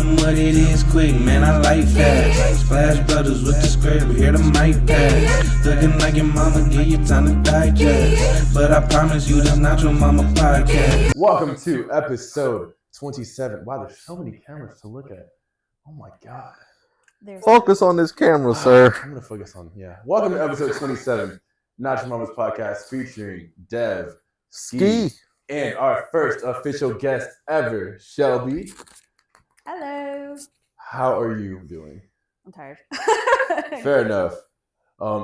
'em what it is quick, man, I like fast. Splash Brothers with the script, hear the mic pass. Looking like your mama, give you time to digest. But I promise you, that's not your mama podcast. Welcome to episode 27. Wow, there's so many cameras to look at. Oh my God. Focus on this camera, sir. I'm going to focus on, Welcome to episode 27, Not Your Mama's Podcast, featuring Dev, Skee, and our first official guest ever, Shelby. Hello. How are you doing? I'm tired. Fair enough.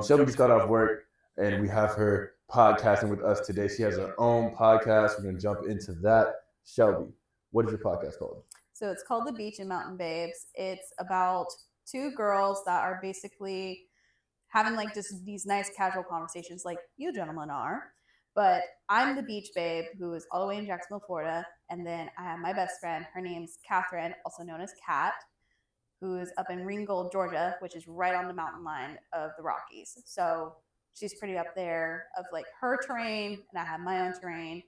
Shelby just got off work, and we have her podcasting with us today. She has her own podcast. We're going to jump into that. Shelby, what is your podcast called? So it's called The Beach and Mountain Babes. It's about two girls that are basically having like just these nice casual conversations like you gentlemen are. But I'm the beach babe who is all the way in Jacksonville, Florida. And then I have my best friend. Her name's Catherine, also known as Kat, who is up in Ringgold, Georgia, which is right on the mountain line of the Rockies. So she's pretty up there of like her terrain, and I have my own terrain.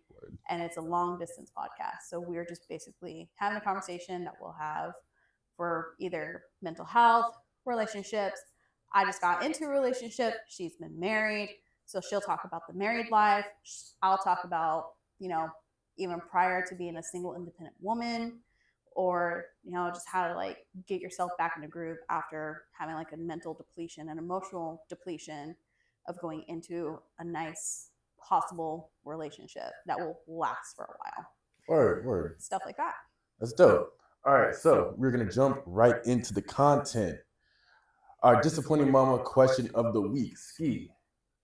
And it's a long distance podcast. So we're just basically having a conversation that we'll have for either mental health, relationships. I just got into a relationship. She's been married. So she'll talk about the married life. I'll talk about, even prior to being a single independent woman, or, just how to like get yourself back in the groove after having like a mental depletion and emotional depletion of going into a nice possible relationship that will last for a while. Word. Stuff like that. That's dope. All right, so we're going to jump right into the content. Our disappointing mama question of the week. Skee,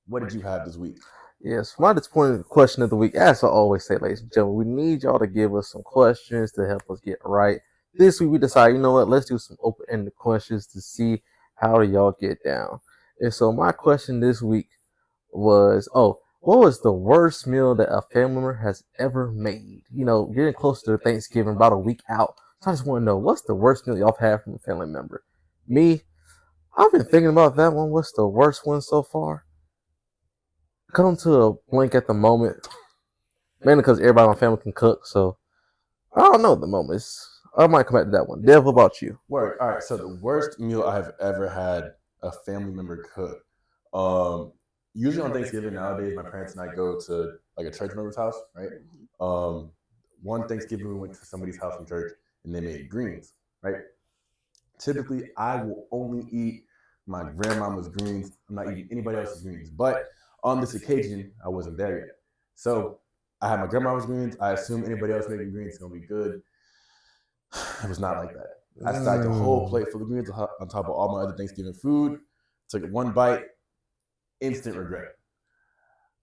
what did you have this week? Yes, my disappointing question of the week, as I always say, ladies and gentlemen, we need y'all to give us some questions to help us get right. This week we decided, you know what, let's do some open-ended questions to see how do y'all get down. And so my question this week was, what was the worst meal that a family member has ever made? Getting close to Thanksgiving, about a week out. So I just want to know, what's the worst meal y'all have from a family member? Me, I've been thinking about that one. What's the worst one so far? Come to a blank at the moment. Mainly because everybody in my family can cook, so I don't know at the moment. I might come back to that one. Dev, what about you? Word. All right, so the worst meal I have ever had a family member cook. Usually on Thanksgiving nowadays, my parents and I go to like a church member's house, right? One Thanksgiving we went to somebody's house from church and they made greens, right? Typically, I will only eat my grandmama's greens. I'm not eating anybody else's greens. But on this occasion, I wasn't there yet. So I had my grandmama's greens. I assume anybody else making greens is going to be good. It was not like that. I stacked a whole plate full of greens on top of all my other Thanksgiving food. Took one bite. Instant regret.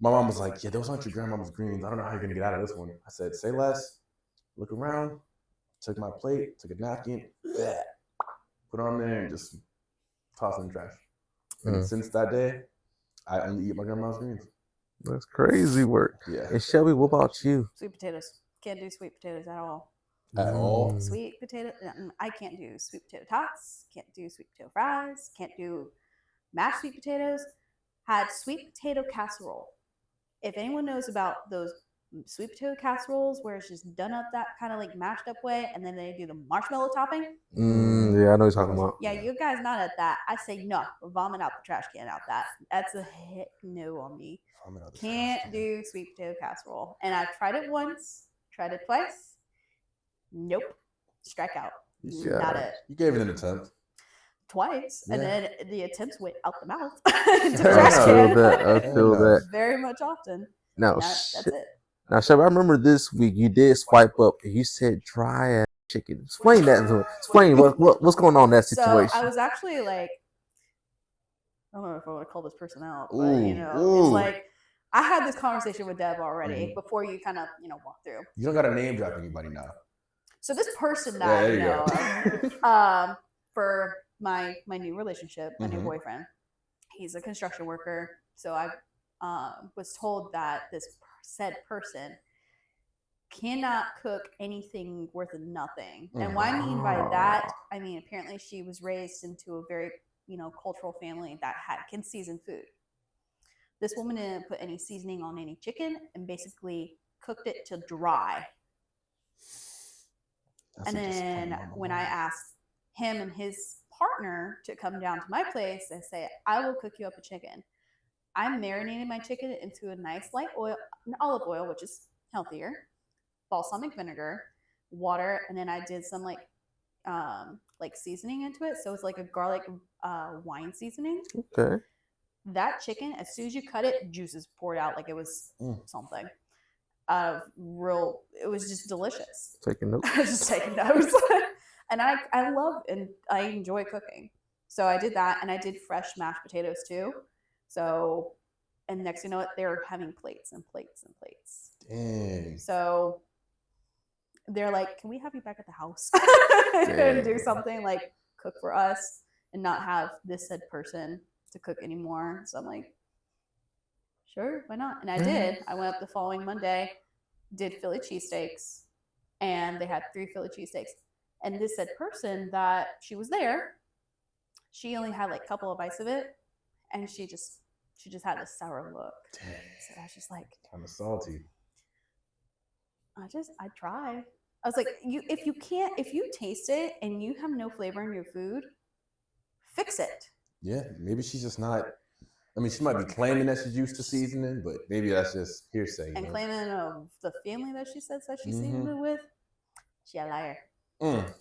My mom was like, those aren't your grandmama's greens. I don't know how you're going to get out of this one. I said, say less. Look around. Took my plate. Took a napkin. Put it on there and just toss it in the trash. And since that day, I only eat my grandma's greens. That's crazy work. Yeah. And Shelby, what about you? Sweet potatoes. Can't do sweet potatoes at all. At all? Sweet potato. I can't do sweet potato tots. Can't do sweet potato fries. Can't do mashed sweet potatoes. Had sweet potato casserole. If anyone knows about those sweet potato casseroles where it's just done up that kind of like mashed up way, and then they do the marshmallow topping. Yeah, I know what you're talking about. Yeah, you guys not at that. I say no. Vomit out the trash can out that. That's a heck no on me. Can't do sweet potato casserole. And I've tried it once, tried it twice. Nope. Strike out. Yeah. Not it. You gave it an attempt. Twice, and then the attempts went out the mouth. I feel that. Very much often. Now, That's it. Now, Shelby, I remember this week you did swipe up and you said dry ass chicken. Explain that to me. Explain what's going on in that situation. So I was actually like, I don't know if I want to call this person out, but Ooh. it's like I had this conversation with Deb already before you kind of walk through. You don't got to name drop anybody now. So this person that for my new relationship, my new boyfriend, he's a construction worker. So I was told that this said person cannot cook anything worth of nothing. And what I mean by that, I mean apparently she was raised into a very cultural family that can season food. This woman didn't put any seasoning on any chicken and basically cooked it to dry. That's And a disappointing then mama. when I asked him and his partner to come down to my place and say, I will cook you up a chicken, I marinated my chicken into a nice light oil, olive oil, which is healthier, balsamic vinegar, water, and then I did some like seasoning into it. So it's like a garlic wine seasoning. Okay. That chicken, as soon as you cut it, juices poured out like it was something. It was just delicious. Taking notes. I was just taking notes. And I love and I enjoy cooking. So I did that, and I did fresh mashed potatoes too. So, and next thing you know what, they're having plates and plates and plates. Dang. So they're like, can we have you back at the house and do something like cook for us and not have this said person to cook anymore? So I'm like, sure, why not? And I did. I went up the following Monday, did Philly cheesesteaks, and they had 3 Philly cheesesteaks. And this said person that she was there, she only had like a couple of bites of it, and she just had this sour look. Dang. So I was just like, Kind of salty. I tried. I was like, if you taste it and you have no flavor in your food, fix it. Yeah, maybe she's just not. I mean, she might be claiming that she's used to seasoning, but maybe that's just hearsay. And claiming of the family that she says that she's seasoned it with, she a liar.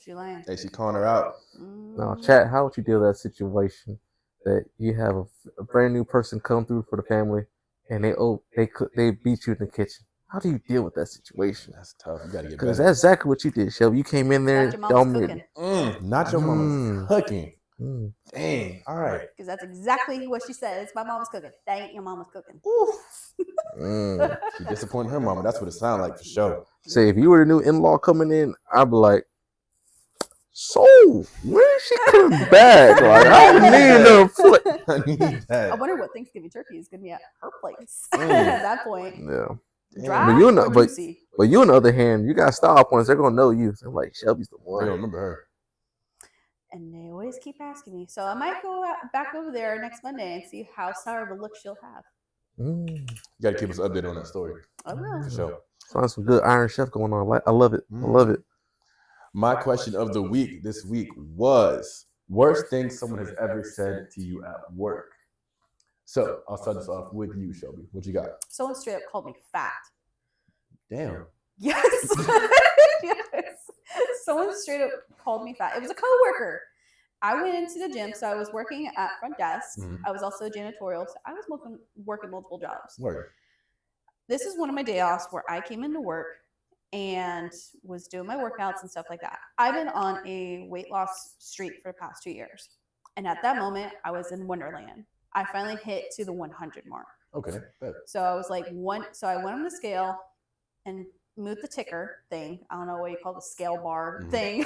She lying. Hey, she calling her out. Now, chat, how would you deal with that situation that you have a brand new person come through for the family and they beat you in the kitchen? How do you deal with that situation? That's tough. You gotta get Because better. that's exactly what you did, Shelby. You came in there. Not your mama's cooking. Not your mama's cooking. Mm. Dang. All right. Because that's exactly what she said. It's my mama's cooking. That ain't your mama's cooking. She disappointed her mama. That's what it sounded like for sure. Say, if you were the new in-law coming in, I'd be like, so when is she coming back? Like, I need another foot. I need that. I wonder what Thanksgiving turkey is going to be at her place at that point. Yeah. Dry But you know, or but juicy? you on the other hand, you got style points. They're gonna know you. So like Shelby's the I one. don't remember her. And they always keep asking me. So I might go back over there next Monday and see how sour of a look she'll have. You gotta keep us updated on that story. I will. For sure. Sounds some good Iron Chef going on. I love it. I love it. My question of the week this week was worst thing someone has ever said to you at work. So I'll start this off with you, Shelby. What you got? Someone straight up called me fat. Damn. Yes. Yes. Someone straight up called me fat. It was a coworker. I went into the gym, so I was working at front desk. I was also janitorial, so I was working multiple jobs. Word. This is one of my day offs where I came into work and was doing my workouts and stuff like that. I've been on a weight loss streak for the past 2 years. And at that moment, I was in Wonderland. I finally hit to the 100 mark. Okay. Better. So I was like, so I went on the scale and moved the ticker thing. I don't know what you call the scale bar thing.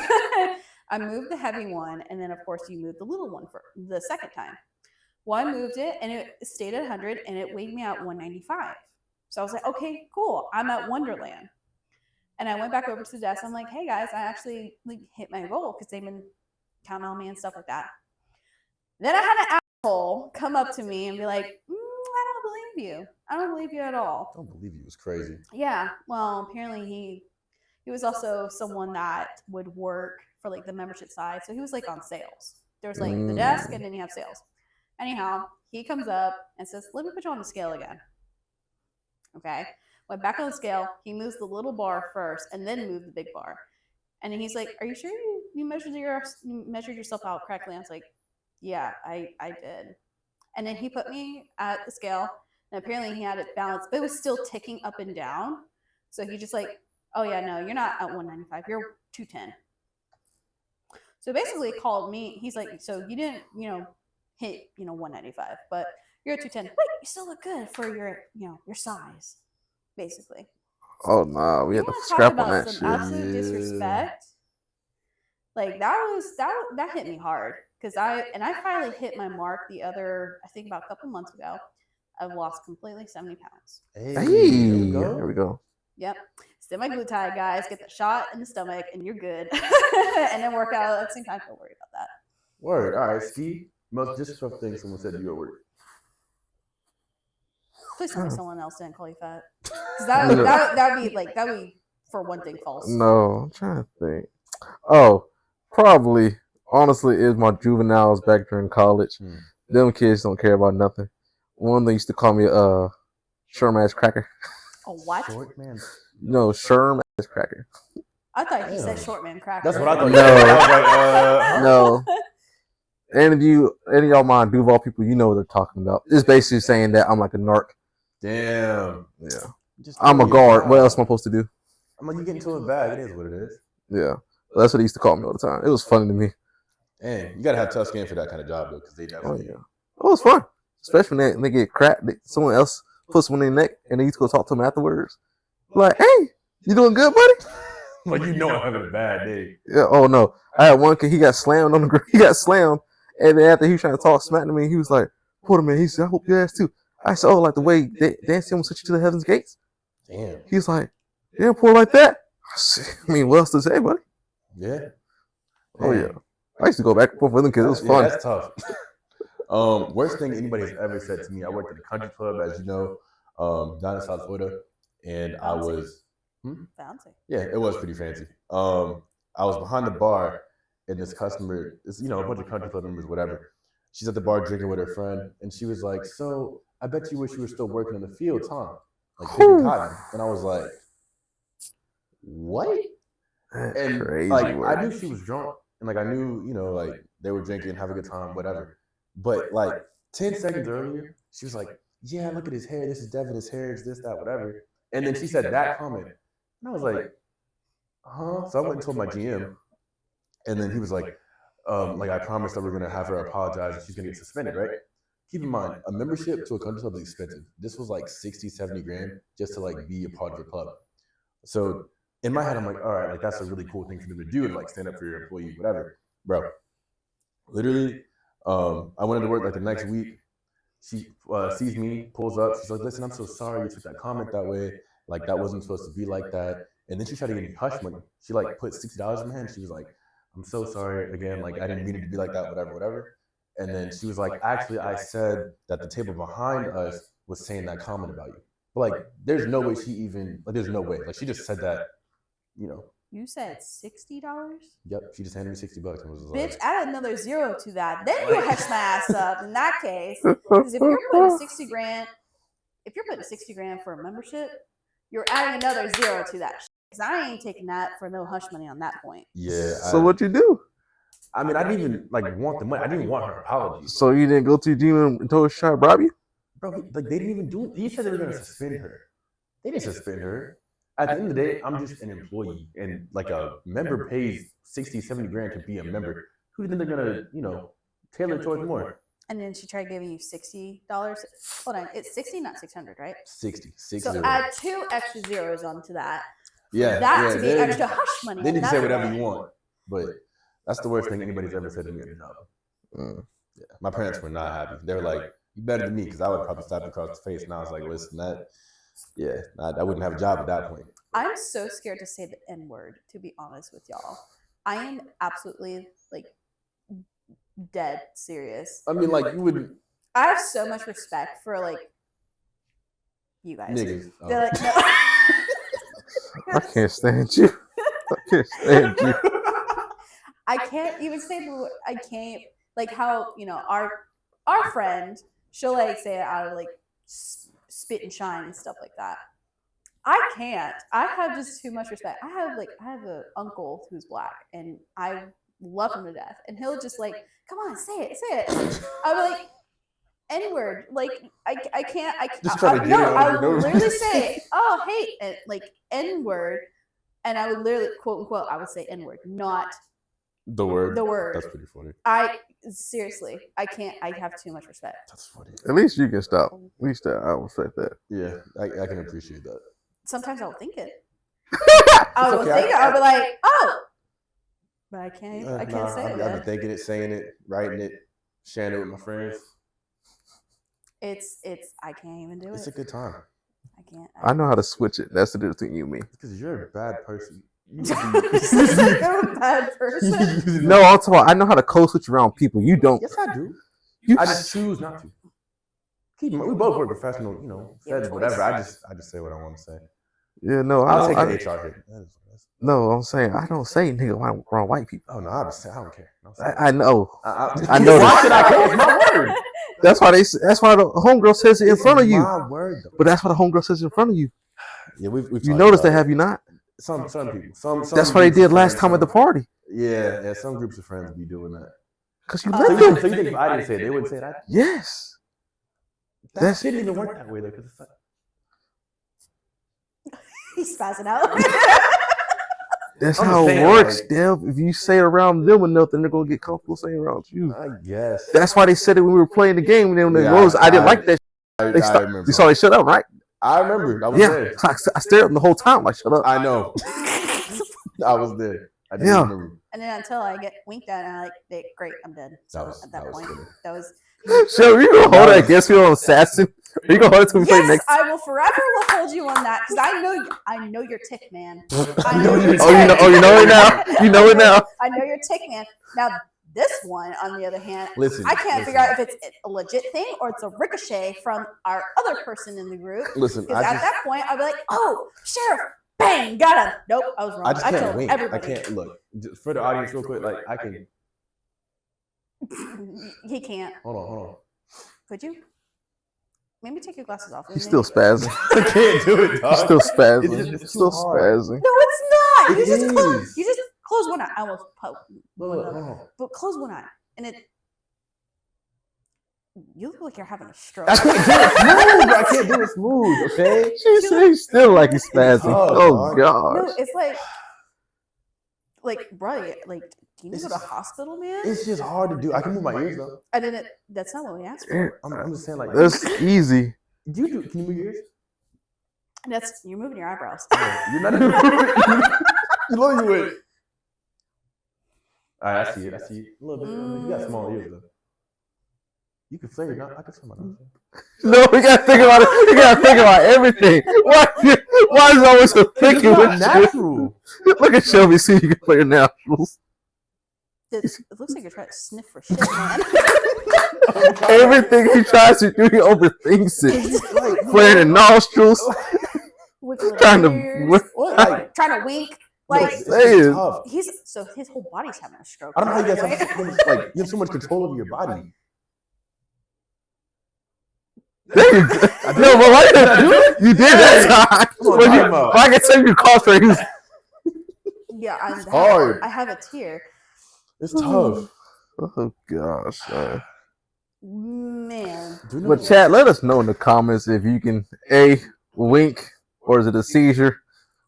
I moved the heavy one, and then of course you move the little one for the second time. Well, I moved it, and it stayed at 100, and it weighed me out 195. So I was like, okay, cool. I'm at Wonderland. And I went back over to the desk. I'm like, hey guys, I actually hit my goal because they've been counting on me and stuff like that. Then I had an asshole come up to me and be like, I don't believe you. I don't believe you at all. I don't believe you. It was crazy. Yeah. Well, apparently he was also someone that would work for like the membership side. So he was like on sales. There's like the desk and then you have sales. Anyhow, he comes up and says, let me put you on the scale again. Okay. Went back on the scale. He moves the little bar first and then moved the big bar. And then he's like, are you sure you measured yourself out correctly? I was like, yeah, I did. And then he put me at the scale, and apparently he had it balanced, but it was still ticking up and down. So he just like, oh yeah, no, you're not at 195, you're 210. So basically called me, he's like, so you didn't, hit, 195, but you're at 210. Wait, you still look good for your, your size, basically. Oh no, we had to Talk scrap on about that some shit. absolute disrespect. Like that hit me hard because I finally hit my mark I think about a couple months ago. I've lost completely 70 pounds. Hey, there we go. Yep. Semaglutide, guys. Get the shot in the stomach and you're good. And then work out at the same time. Don't worry about that. Word. All right, Skee. Most disrespectful thing someone said to you at work. Please tell me someone else didn't call you fat. Because that'd be for one thing false. No, I'm trying to think. Oh, probably. Honestly, is my juveniles back during college. Them kids don't care about nothing. One they used to call me Sherm ass cracker. A what? Short man. No, Sherm ass cracker. I thought he said Damn. short man cracker. That's what I thought. No. I was like, No. Any of y'all mind Duval people, you know what they're talking about. It's basically saying that I'm like a narc. Damn. Yeah. Just I'm a totally guard. bad. What else am I supposed to do? I'm like, you get into a bag. It is what it is. Yeah. That's what they used to call me all the time. It was funny to me. And you gotta have tough skin for that kind of job though, because they Oh definitely. yeah. It was fun. Especially when they get cracked. Someone else puts someone in their neck and they used to go talk to them afterwards. Like, hey, you doing good, buddy? Like you know I'm having a bad day. Yeah. Oh no. I had one kid. He got slammed on the ground. He got slammed, and then after he was trying to talk smack to me, he was like, "Hold a minute." He said, "I hope your ass too." I said, "Oh, like the way dancing almost sent you to the heaven's gates." Damn. He's like, "Damn, poor like that." I said, I mean, what else to say, buddy? Yeah. Oh yeah. I used to go back and forth with them because it was fun. Yeah, that's tough. Worst thing anybody has ever said to me. I worked at a country club, as you know, down in South Florida, and I was. Fancy. Yeah, it was pretty fancy. I was behind the bar, and this customer, it's, a bunch of country club members, whatever. She's at the bar drinking with her friend, and she was like, "So I bet you wish you were still working in the fields, huh? Like picking cotton." And I was like, "What?" That's And crazy. like Word. I knew she was drunk, and like I knew, like they were drinking, have a good time, whatever. But like 10 seconds earlier, she was like, "Yeah, look at his hair. This is Devin's hair. It's this, that, whatever." And then she said that comment. And I was like, huh? So I went and told my GM. And then he was like, I promised that we're going to have her apologize and she's going to get suspended, right? Keep in mind, a membership to a country club is expensive. This was like 60, 70 grand just to like be a part of the club. So in my head, I'm like, all right, like that's a really cool thing for them to do and like stand up for your employee, whatever. Bro, literally, I went into work like the next week. She sees me, pulls up. She's like, "Listen, I'm so sorry you took that comment that way. Like that wasn't supposed to be like that." And then she tried to give me hush money. She like put $60 in my hand. She was like, "I'm so sorry again. Like I didn't mean it to be like that. Whatever, whatever." And then she was like, "Actually, I said that the table behind us was saying that comment about you." But like, there's no way she even like. There's no way. Like she just said that. You said $60? Yep. She just handed me $60 and was just Bitch, like, add another zero to that. Then you hush my ass up in that case. Because if you're putting 60 grand, for a membership, you're adding another zero to that. Because I ain't taking that for no hush money on that point. "Yeah." So what you do? I mean, I didn't even like want the money. I didn't even want her apologies. So you didn't go to your GM and told her she tried to bribe you? Bro, like they didn't even do it. He said they were going to suspend her. They didn't suspend her. At the end of the day, I'm just an employee, and like a member pays 60, 70 grand to be a member. Who do you think they're gonna, tailor towards more? And then she tried giving you $60. Hold on, it's 60, not 600, right? 60. So add 2 extra zeros onto that. Yeah, That to be then, extra hush money. Then you can That's say whatever what- you want, but that's the worst thing anybody's ever said to me at the job. Yeah, my parents were not happy. They were like, "You better than me," because I would probably slap you across the face, and I was like, "Listen, I wouldn't have a job at that point." I'm so scared to say the N word, to be honest with y'all. I am absolutely like dead serious. I mean, like you would I have so much respect for like you guys. niggas. They're like, no. I can't stand you. I can't stand you. I can't even say the word. I can't like how our friend, she'll like say it out of like spit and shine and stuff like that. I can't. I have just too much respect. I have an uncle who's black and I love him to death, and he'll just like, "Come on, say it." I'll be like, N-word. Like I can't. Just try to get it out I of your would nose. literally say, "Oh, hey," and like N-word, and I would literally quote unquote I would say N-word, not The word. the word. That's pretty funny. I seriously, I can't. I have too much respect. That's funny. At least you can stop. At least I will respect that. Yeah, I can appreciate that. Sometimes I'll think it. It's I'll okay. think it. I'll be like, "Oh," but I can't. I can't Nah, say I've it. been thinking it, saying it, writing it, sharing it with my friends. It's. I can't even do It's a it. good time. I can't. I know how to switch it. That's the difference between you and me. Because you're a bad person. You're a bad person. No, I'm talking about, I know how to code switch around people. You don't. Yes, I do. You I just choose not to. Keep in mind, we both work professional, Yeah, feds, whatever. I just say what I want to say. yeah, no, I'll take I the HR hit. No, I'm saying I don't say nigga around white people. Oh no, I don't care. No, I know. I know Why that. should I care? It's my word. That's why That's why the homegirl says it in front of you. My word, though. But that's why the homegirl says it in front of you. Yeah, we've You noticed that, have you not? Some people. Some That's what they groups of did last friends, time at the party. Yeah. Some groups of friends be doing that. Because you So let you them. think if I didn't say it, they wouldn't say that? Yes. That shouldn't even work that way though, because it's like, He's spazzing out. That's I'm how just it saying, works, like- Dev. If you say it around them enough, then they're gonna get comfortable saying it around you. I guess. That's why they said it when we were playing the game. And then when they Yeah, rose, I didn't I- like that. They I stopped. remember. You saw they shut up, right? I remember. I was Yeah. there. So I stared at them the whole time. Like, shut up. I know. I was there. I didn't Yeah. remember. And then until I get winked at, and I'm like, great, I'm dead. So at that was point, funny. that was. Shelby, you gonna hold that against me on assassin? Are you gonna hold it till we play Yes, next? I will forever hold you on that because I know your tick, man. I know your your tick. Oh, you know it now. You know it now. I know your tick, man. Now this one, on the other hand, Listen. I can't figure out if it's a legit thing or it's a ricochet from our other person in the group. Listen, Because at that point, I'll be like, oh, sheriff, bang, got him. Nope, I was wrong. I just can't killed wink. everybody. I can't look. Just for the audience, real quick. Like I can. He can't. Hold on. Could you? Maybe take your glasses off. He's still spazzing. I can't do it, dog. He's still spazzing. It's He's still too hard. spazzing. No, it's not. It is. You just close one eye. I almost poked one Look, eye. hold on. But close one eye, and it. You look like you're having a stroke. I can't do it smooth. I can't do it smooth. Okay. She said he's still like he's spazzing. Oh, Oh No, gosh. it's like, bro, like, do you need to go to the hospital, man? It's just hard to do. I can move my ears though. I didn't. That's not what we asked for. I'm just saying like. That's easy. Can you move your ears? That's you're moving your eyebrows. You're not. You know you would. All right, I see it. A little bit. You got small ears though. You can flare your nose. I can flare my nose. No, we gotta think about it. We gotta think about everything. Why is it always so It's picky not with you? natural. Look at Shelby, see you can play your naturals. It looks like you're trying to sniff for shit, man. Everything he tries to do, he overthinks it. Flaring the nostrils, With little trying to. ears, What? trying to wink. No, Like it's saying. tough. his whole body's having a stroke. I don't know how you guys right? have so much, like you have so much control over your body. There you go. No, but why did you do it? You did that time. What are you talking about? I can tell you cost for him. Yeah, hard. I have a tear. It's tough. Oh gosh. Man. Do you know But chat, let us know in the comments if you can A, wink, or is it a seizure?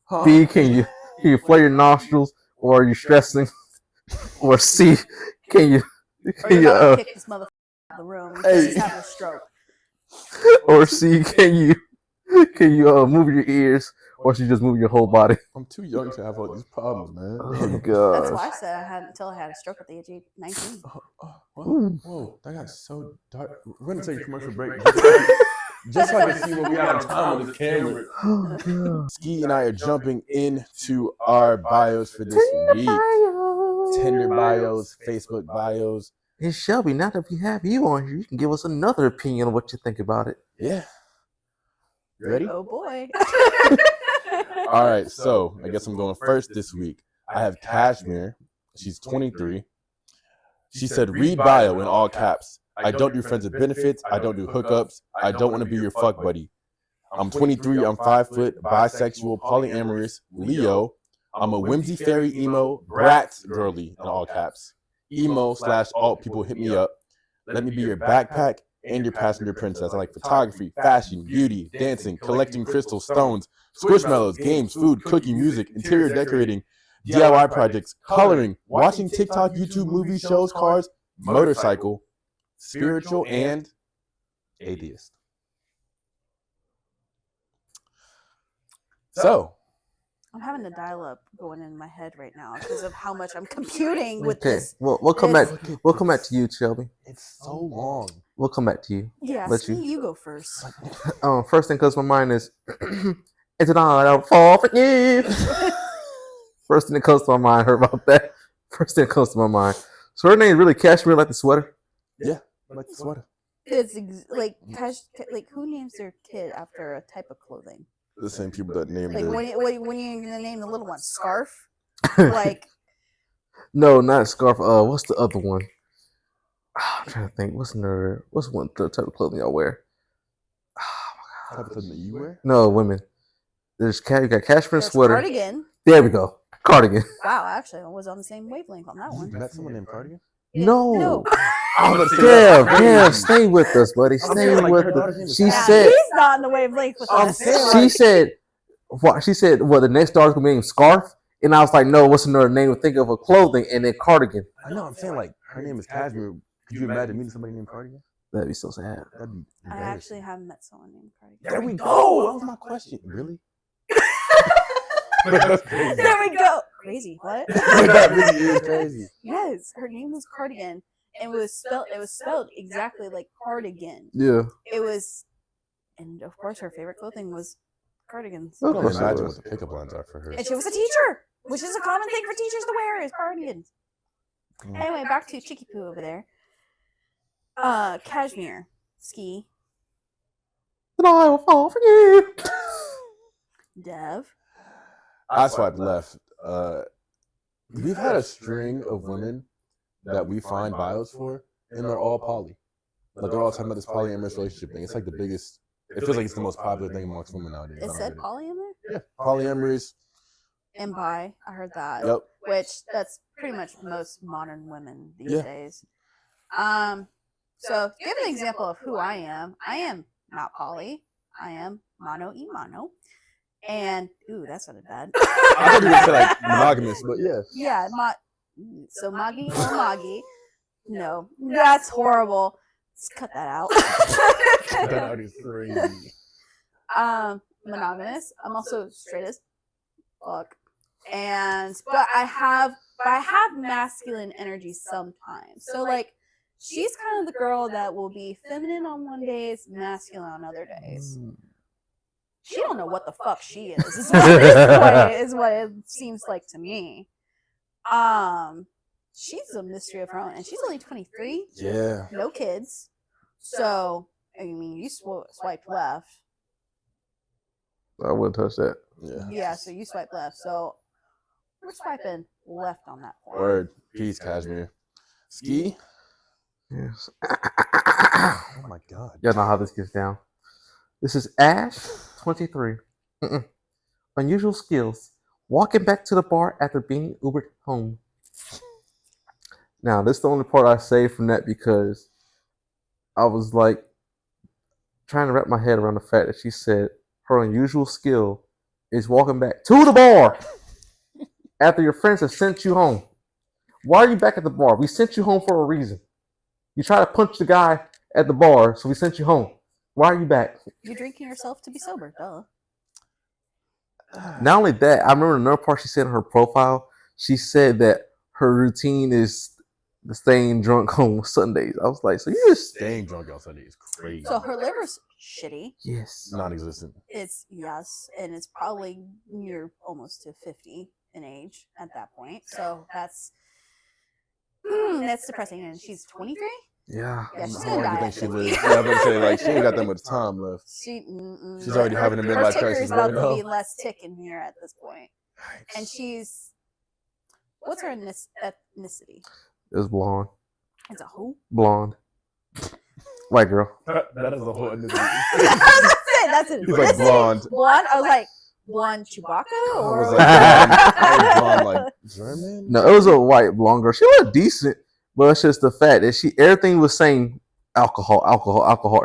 Huh? B, can you flare your nostrils, or are you stressing? Or C, can you Or you're about to kick this motherfucker out of the room because Hey. he's having a stroke. or C, can you move your ears, or should you just move your whole body? I'm too young to have all these problems, man. Oh god. That's why I said I had until I had a stroke at the age of 19. Whoa, that got so dark. We're gonna take a commercial break just so I can see what we got on time with this camera. Oh god. Skee and I are jumping into our bios for this week. Tinder bios, Facebook bios. And Shelby, now that we have you on here, you can give us another opinion on what you think about it. Yeah. You ready? Oh boy. All right, so I guess I'm going first this week. I have Cashmere. She's 23. She said, read bio in all caps. I don't do friends with benefits. I don't do hookups. I don't want to be your fuck buddy. I'm 23. I'm 5 foot, bisexual, polyamorous, Leo. I'm a whimsy fairy emo, brats girly in all caps. Emo/alt people hit me up. Let me be your backpack and your passenger princess. I like photography, fashion, beauty, dancing, collecting crystal stones, squishmallows, games, food, cooking, music, interior decorating, DIY projects, coloring, watching TikTok, YouTube, movies, shows, cars, motorcycle, spiritual, and atheist. So, I'm having the dial-up going in my head right now because of how much I'm computing with Okay, this. well, we'll come back. We'll come back to you, Shelby. it's so long. We'll come back to you. Yeah, Let Skee, you- you go first. First thing comes to my mind is, it's an all out fall for you. First thing that comes to my mind, heard about that. First thing that comes to my mind. So her name is really Cashmere, like the sweater. Yeah, I like the sweater. It's like who names their kid after a type of clothing? the same people that named Like their. when you gonna name the little one? Scarf? Like No, not scarf. What's the other one? I'm trying to think. What's one the type of clothing y'all wear? Type of clothing that you wear? No, women. You got cashmere there's sweater. cardigan. There we go. Cardigan. Wow, actually, I was on the same wavelength on that You one. met someone named Cardigan? No. I was gonna say Damn, that's damn, crazy. stay with us, buddy. I'm Stay saying, like, with your daughter's name us. is She Yeah, said. he's not on the wavelength with I'm us. saying, She said. What she said? Well, the next daughter's gonna be named Scarf, and I was like, no, what's another name to think of a clothing? And then cardigan. I know. I'm saying like her name is Cashmere. Could you imagine meeting somebody named Cardigan? That'd be so sad. That'd be. I actually haven't met someone named Cardigan. There we go. That was my question. Really? That's crazy. There we go. Crazy. What? That really is crazy. Yes, her name was Cardigan, and it was spelled exactly like cardigan. Yeah. It was, and of course, her favorite clothing was cardigans. I Of don't course it imagine was. what the pickup lines are for her. And she was a teacher, which is a common thing for teachers to wear is cardigans. Anyway, back to Chicky Poo over there. Cashmere, Skee, And I will fall for you. Dev. I swiped left. We've had a string of women that we find bios for, and they're all poly. Like they're all talking about this polyamorous relationship thing. It's like the biggest. It feels like it's the most popular thing amongst women nowadays. It said poly in there? Yeah, polyamorous. And bi. I heard that. Yep. Which that's pretty much most modern women these Yeah. days. So to give an example of who I am not poly. I am mono e mono. And ooh, that sounded bad. I thought you were gonna say like monogamous, but yeah. Yeah, so Magi or Magi. No, that's horrible. Let's cut that out. That is crazy. Monogamous. I'm also straight as fuck. But I have masculine energy sometimes. So like she's kind of the girl that will be feminine on one days, masculine on other days. She don't know what the fuck she is what it seems like to me. She's a mystery of her own, and she's only 23. Yeah. No kids. So I mean, you swiped left. I wouldn't touch that. Yeah. Yeah, so you swipe left. So we're swiping left on that point. Word. Peace, Cashmere. Skee. Yes. Oh my god. Y'all know how this gets down. This is Ash, 23. Unusual skills. Walking back to the bar after being Ubered home. Now, this is the only part I saved from that because I was like trying to wrap my head around the fact that she said her unusual skill is walking back to the bar after your friends have sent you home. Why are you back at the bar? We sent you home for a reason. You try to punch the guy at the bar, so we sent you home. Why are you back? You're drinking yourself to be sober, duh. Not only that, I remember another part she said in her profile. She said that her routine is staying drunk on Sundays. I was like, so you just Staying drunk on Sunday is crazy. So her liver's shitty. yes. Non-existent. It's yes, and it's probably near almost to 50 in age at that point. So that's depressing. And she's 23. Yeah. Yeah, she's How gonna long do die you at think she 50. lives? Yeah, I was gonna say like she ain't got that much time left. She's already having a her midlife ticker crisis is about right to now. be less tick in here at this point. And she's what's her ethnicity? It's blonde. It's a who? Blonde. White girl. That is a whole other thing. That's it. That's it. He's like blonde. Blonde. I was like blonde Chewbacca I or was like blonde like German. No, it was a white blonde girl. She looked decent, but it's just the fact that everything was saying alcohol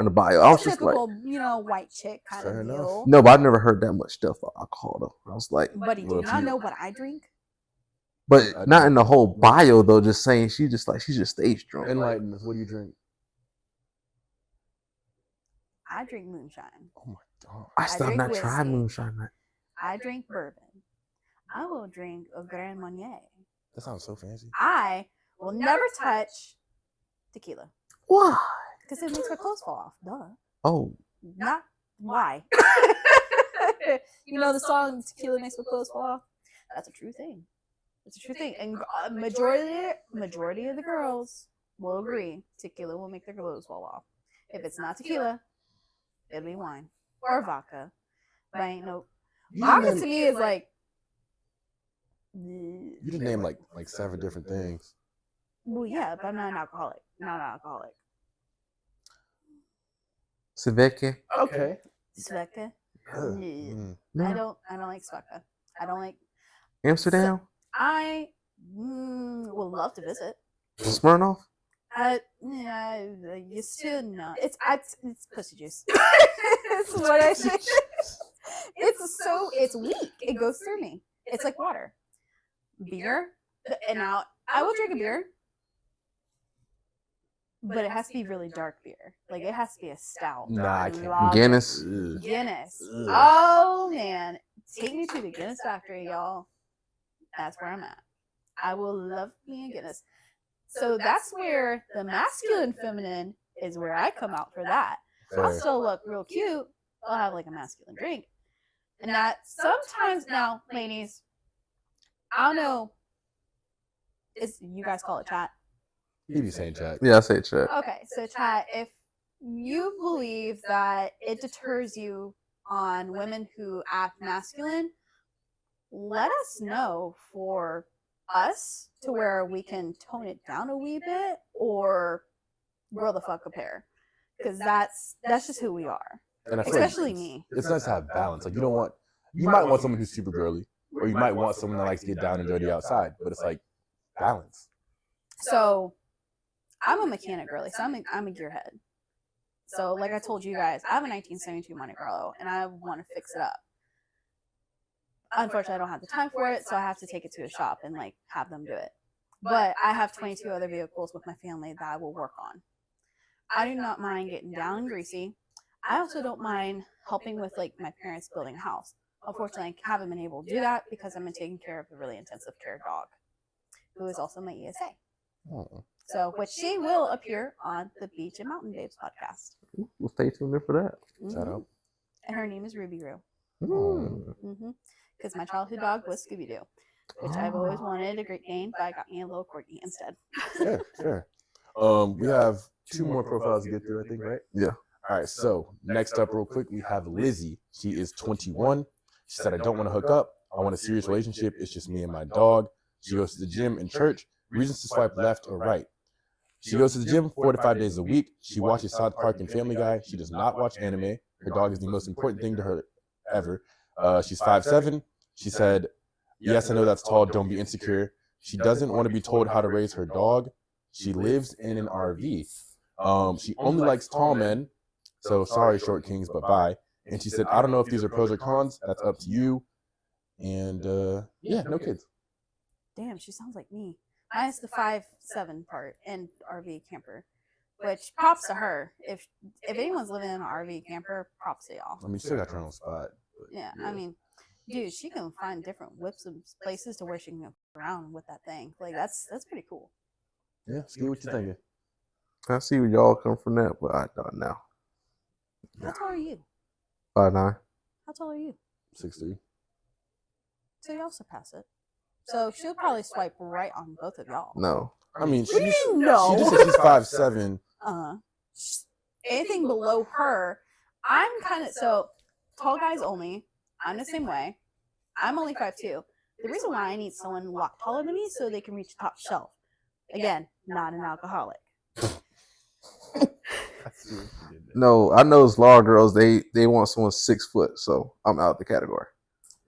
in the bio. I was just like, typical, white chick kind Fair of enough. deal. no, but I've never heard that much stuff about alcohol though. I was like, Buddy, do Well, you if not you- know what I drink? but not in the whole bio though. Just saying she just stage drunk. Enlighten us. What do you drink? I drink moonshine. Oh my god. I still have drink not tried whiskey. moonshine. Night. I drink bourbon. I will drink a Grand Marnier. That sounds so fancy. I will never touch tequila Why? because it makes my clothes fall off. Duh. Oh, Not why. You know the song "Tequila Makes My Clothes Fall Off." That's a true thing. It's a true thing, and majority of the girls will agree tequila will make their clothes fall off. If it's not tequila, it'll be wine or vodka. but I ain't no. You Vodka just to name- me is like. you just name like 7 different things. Well, yeah, but I'm not an alcoholic. Not an alcoholic. Svedka. Okay. Svedka. Mm. I don't like Svedka. I don't like. Amsterdam. I would love to visit. Smirnoff. You still know. It's pussy juice. That's what I say. It's weak. It goes through me. It's like water. Beer. And now I will drink a beer, but it has to be really dark beer. Like it has to be a stout. Nah, I can't. Lager. Guinness. Ugh. Guinness. Ugh. Oh man, take me to the Guinness factory, y'all. That's where I'm at. I will love me a Guinness. So that's where the masculine feminine is where I come out for that. I'll Fair. still look real cute. I'll have like a masculine drink. And that sometimes now, ladies, I don't know. You guys call it chat? He be saying chat. Yeah, I say chat. Okay, so chat, if you believe that it deters you on women who act masculine, let us know for us to where we can tone it down a wee bit or grow the fuck a pair. Because that's just who we are. And I feel like Especially me. It's nice to have balance. Like you might want someone who's super girly, or you might want someone that likes to get down and dirty outside. But it's like balance. So I'm a mechanic girly, so I'm a gearhead. So like I told you guys, I have a 1972 Monte Carlo and I want to fix it up. Unfortunately, I don't have the time for it, so I have to take it to a shop and like have them do it. But I have 22 other vehicles with my family that I will work on. I do not mind getting down and greasy. I also don't mind helping with like my parents building a house. Unfortunately, I haven't been able to do that because I've been taking care of a really intensive care dog, who is also my ESA. Oh. So, which she will appear on the Beach and Mountain Babes podcast. We'll stay tuned in for that. Shout out. And her name is Ruby Roo. Mm. Because my childhood dog was Scooby Doo, which I've always wanted a Great Dane, but I got me a little Courtney instead. Sure. We have 2 more profiles to get through, I think, right? Yeah. All right. So next up, real quick, we have Lizzie. She is 21. She said, "I don't want to hook up. I want a serious relationship. It's just me and my dog." She goes to the gym and church. Reasons to swipe left or right. She goes to the gym 4 to 5 days a week. She watches South Park and Family Guy. She does not watch anime. Her dog is the most important thing to her ever. She's 5'7". She said, "Yes, I know that's tall. Don't be insecure." She doesn't want to be told how to raise her dog. She lives in an RV. She only likes tall men. So sorry, short kings, but bye. And she said, "I don't know if these are pros or cons. That's up to you." And yeah, no kids. Damn, she sounds like me. Minus the 5'7" part and RV camper. Which props to her. If anyone's living in an RV camper, props to y'all. I mean, you still got your own spot. But Yeah, I mean, dude, she can find different whips and places to where she can go around with that thing. Like that's pretty cool. yeah, see what you're thinking. I see where y'all come from that, but I don't know. How tall are you? 5'9". How tall are you? 6'3". So y'all surpass it. So she'll probably swipe right on both of y'all. No. I mean, What do you mean, no? she just said she's 5'7". Anything below her, I'm kind of so tall guys only. I'm the same way. I'm only 5'2". The reason why I need someone a lot taller than me so they can reach the top shelf. Again, not an alcoholic. No, I know it's law girls. They want someone 6 foot, so I'm out the category.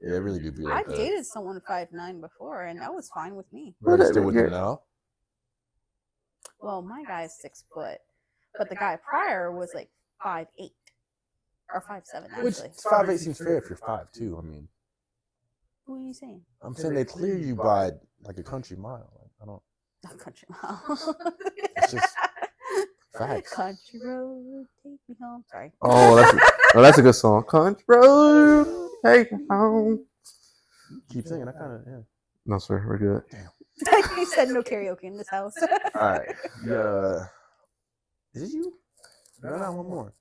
Yeah, it really do be I like that. dated someone 5'9" before, and that was fine with me. Are you still with her now? Well, my guy's 6 foot, but the guy prior was like 5'8" or 5'7" Which actually. 5'8" seems fair if you're 5'2". I mean, Who are you saying? I'm saying they clear you by like a country mile. Like, I don't. A country mile. It's just facts. Country road, take me home. Sorry. Oh, that's a good song. Country road, take me home. Keep singing. I kind of yeah. No, sir, we're good. You said no karaoke in this house. All right. Yeah. Is it you? No, one more.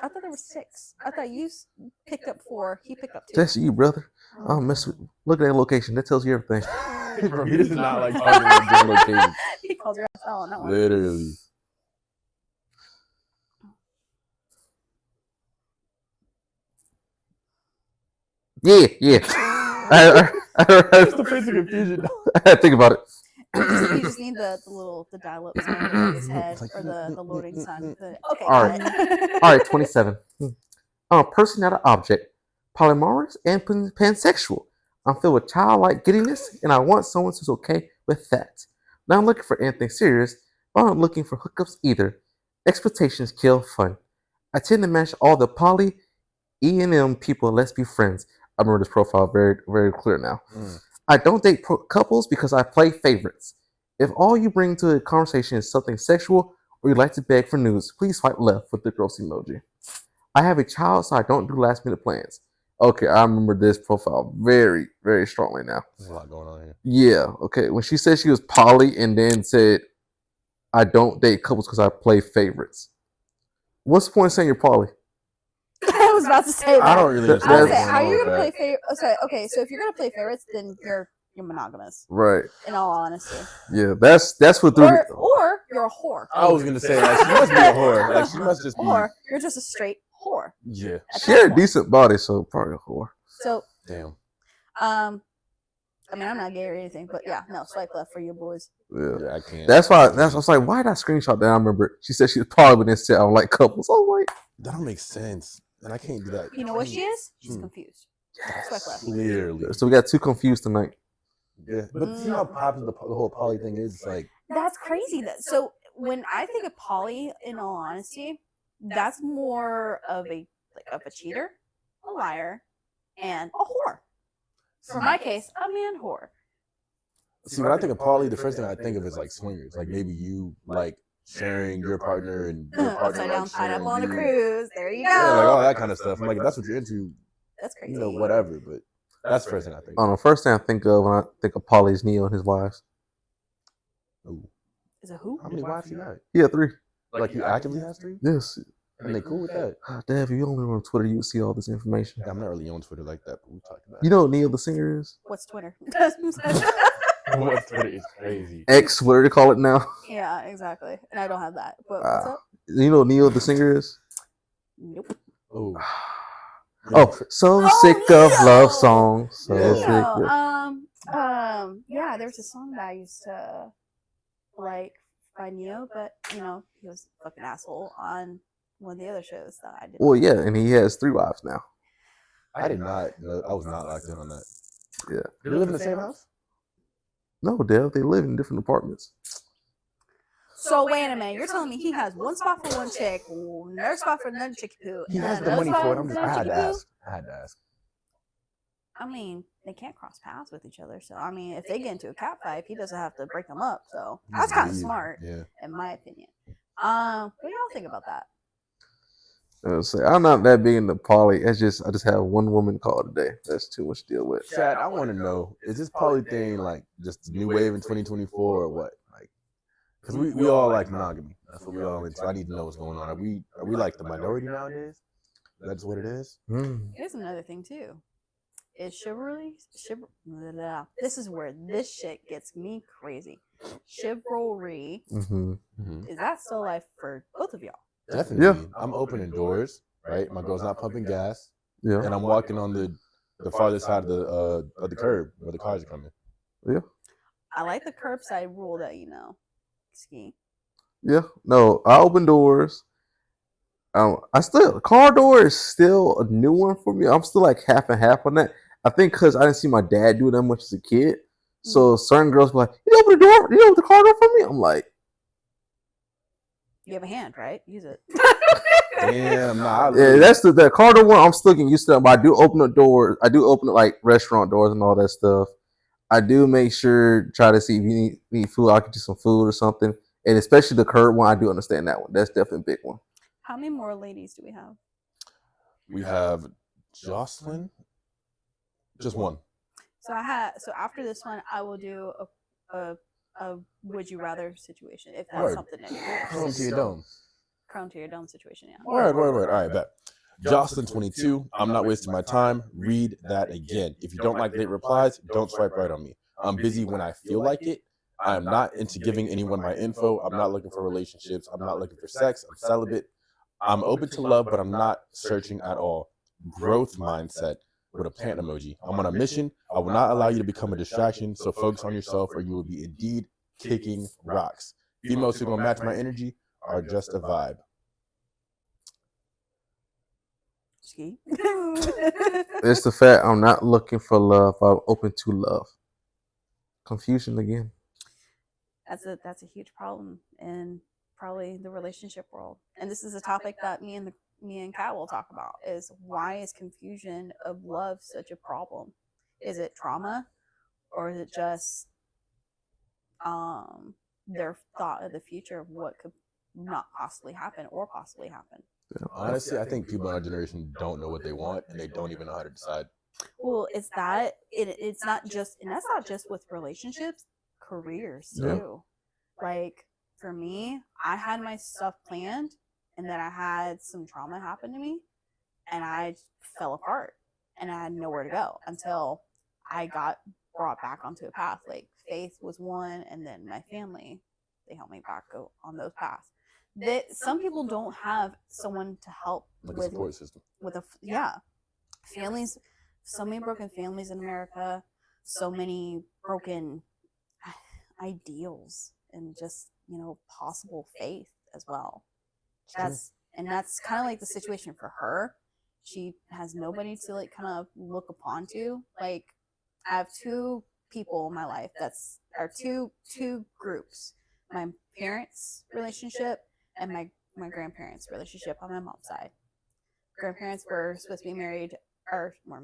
I thought there were 6. I thought you picked up 4. He picked up 2. That's you, brother. I don't mess with. Look at that location. That tells you everything. Bro, he does not like talking about different locations. He called your ass out on that one. Literally. Yeah. That's the face of confusion. I had to think about it. You just need the dial-up sound in his head or the loading sign. Okay, All got right. it. All right, 27. Person, not an object. Polymorphous and pansexual. I'm filled with childlike giddiness, and I want someone who's okay with that. Not looking for anything serious, but I'm not looking for hookups either. Expectations kill fun. I tend to match all the poly E&M people. Let's be friends. I remember this profile very, very clear now. I don't date couples because I play favorites. If all you bring to a conversation is something sexual or you like to beg for news, please swipe left with the gross emoji. I have a child, so I don't do last minute plans. Okay, I remember this profile very, very strongly now. There's a lot going on here. Yeah, okay. When she said she was poly and then said, I don't date couples because I play favorites. What's the point of saying you're poly? I was about to say that. I don't really I understand was what's say, going how are on you with gonna play that. favorites? Okay, so if you're gonna play favorites, then you're monogamous. Right. In all honesty. Yeah, that's what threw me. Or you're a whore. I was gonna say like she must be a whore. Like she must just be. Or you're just a straight whore. Yeah. She had a decent body, so probably a whore. So Damn. I mean, I'm not gay or anything, but yeah, no, swipe left for you boys. Yeah, I can't. That's why. I was like, why did I screenshot that? I remember she said she was poly, but then said I don't like couples. I was like, That don't make sense, and I can't do that. You know what she is? She's confused. Swipe left. Clearly. so we got too confused tonight. Yeah, but see how popular the whole poly thing is. It's like That's crazy. So when I think of poly, in all honesty, that's more of a cheater, a liar, and a whore. For my case, a man whore. see when I think of poly, the first thing I think of is like swingers. Like maybe you like sharing your partner and your partner Upside down like sharing pineapple on a you. cruise. There you go. Yeah, like all that kind of stuff. I'm like, if that's what you're into, That's crazy. you know, whatever. But that's the first thing I think. I don't know. First thing I think of when I think of poly is Neo and his wives. Ooh. Is it who? How many wives you got? Yeah, 3. Like you actively have 3? Yes. And they cool with that? Dad, if you only were on Twitter, you would see all this information. Yeah, I'm not really on Twitter like that, but we talked about You know what Neil the singer is? What's Twitter? What's Twitter is crazy. X, whatever they call it now. Yeah, exactly. And I don't have that. But what's up? You know what Neil the singer is? Nope. Oh. Oh, so sick of love songs. So sick of... Yeah, there was a song that I used to like by Neo, but you know, he was a fucking asshole on one of the other shows that I did. Well, yeah, and he has 3 wives now. I did not know. I was not locked in on that. Yeah. Do they live in the same house? No, Dev, they live in different apartments. So wait a minute, you're telling me he has one spot for one chick, another spot for another chick poo. He and has the another money spot for it. I'm just, I another had to chick poo? ask. I had to ask. I mean, they can't cross paths with each other. So I mean, if they get into a cat fight, he doesn't have to break them up. So that's kind of smart, Yeah. in my opinion. What do y'all think about that? I'm not that big into poly. I just have one woman call today. That's too much to deal with. Chad, I want to know, is this poly thing like just a new wave in 2024 or what? Like, because we all like monogamy. That's what we all into. I need to know what's going on. Are we like the minority nowadays? That's what it is? Here's another thing too. Is chivalry? This is where this shit gets me crazy. Chivalry. Is that still life for both of y'all? Definitely. Yeah. I'm opening doors, right? My girl's not pumping gas, Yeah. and I'm walking on the farther side of the curb where the cars are coming. Yeah. I like the curbside rule that you know. Skee. Yeah. No, I open doors. Car door is still a new one for me. I'm still like half and half on that. I think because I didn't see my dad do it that much as a kid. So certain girls be like, you open the door? You open the car door for me? I'm like, You have a hand, right? Use it. Damn, nah. yeah, that's the car door one. I'm still getting used to that, but I do open the doors. I do open like restaurant doors and all that stuff. I do make sure, try to see if you need food, I can do some food or something. And especially the curb one, I do understand that one. That's definitely a big one. How many more ladies do we have? We have Jocelyn. Just one. So after this one, I will do a would you rather situation if that's Word. something that Chrome to your dome. Crown to your dome situation. Yeah. Word. All right, bet. Jocelyn 22. I'm not wasting my time. Read that again. If you don't like late replies, don't swipe right on me. I'm busy when I feel like it. I am not into giving anyone my info. I'm not looking for relationships. I'm not looking for sex. I'm celibate. I'm open to love, but I'm not searching at all. Growth mindset. with a plant emoji. I'm on a mission. I will not allow you to become a distraction. So focus on yourself, or you will be indeed kicking rocks. Females who gonna match my energy are just a vibe. Skee. It's the fact I'm not looking for love. I'm open to love. Confusion again. That's a huge problem in probably the relationship world. And this is a topic that me and Kat will talk about, is why is confusion of love such a problem? Is it trauma, or is it just their thought of the future of what could not possibly happen or possibly happen? Honestly, I think people in our generation don't know what they want, and they don't even know how to decide. Well, it's that it's not just, and that's not just with relationships, careers too. Like for me, I had my stuff planned, and then I had some trauma happen to me, and I fell apart, and I had nowhere to go until I got brought back onto a path. Like faith was one, and then my family, they helped me back go on those paths. That some people don't have someone to help Like with a support system. with a families, so many broken families in America, so many broken ideals, and just possible faith as well. That's kind of like the situation for her. She has nobody to like kind of look upon to. Like I have two people in my life that's are two groups: my parents' relationship and my grandparents' relationship on my mom's side. Grandparents were supposed to be married, or were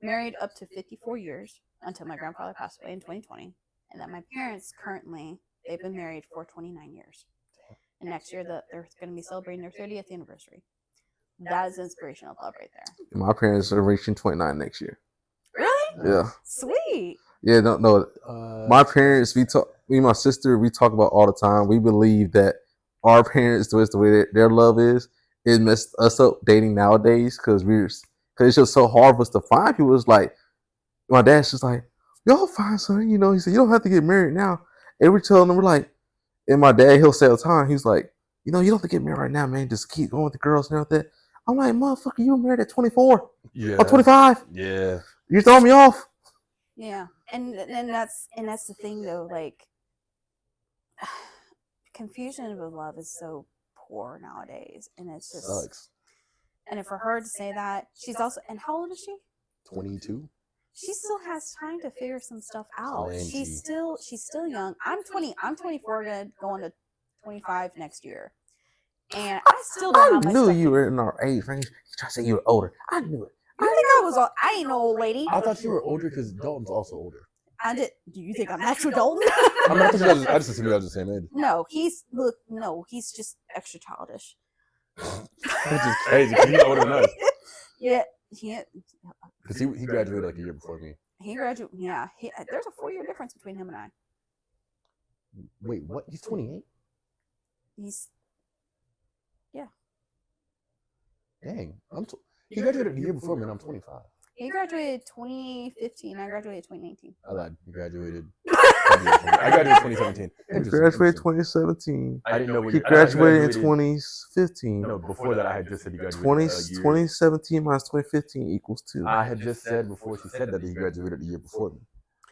married up to 54 years until my grandfather passed away in 2020. And then my parents currently, they've been married for 29 years. And next year they're going to be celebrating their 30th anniversary. That is inspirational love right there. My parents are reaching 29 next year. Really? Yeah. Sweet. Yeah, no. My parents, me and my sister, we talk about all the time. We believe that our parents, the way their love is, it messed us up dating nowadays because it's just so hard for us to find people. It's like my dad's just like, y'all find something, he said, you don't have to get married now. And we're telling them, we're like, and my dad, he'll say all the time, he's like, you don't have to get married right now, man. Just keep going with the girls and everything. I'm like, motherfucker, you were married at 24 or 25. Yeah. You're throwing me off. Yeah. And that's the thing though, like confusion with love is so poor nowadays, and it's just Sucks. And for her to say that, she's also, and how old is she? 22. She still has time to figure some stuff out. Plenty. She's still young. I'm 24, gonna go on to 25 next year, and I still don't have my knew stuff you were in our age range. You try to say you were older. I knew it. You think I was? I ain't no old lady. I thought you were older because Dalton's also older. I did. Do you think I'm actual Dalton? I mean, I just assumed I was the same age. No, he's just extra childish. Which is crazy because he's older than us. Yeah. Because he graduated like a year before me. He graduated. Yeah. There's a 4-year difference between him and I. Wait, what? He's 28? Yeah. Dang. He graduated a year before me and I'm 25. He graduated 2015. I graduated 2019. I lied. He graduated. I graduated 2017. He graduated 2017. I didn't know He graduated in 2015. No, before that I had just said he graduated a year. 2017 minus 2015 equals 2. I had just said before she said that he graduated a year before me.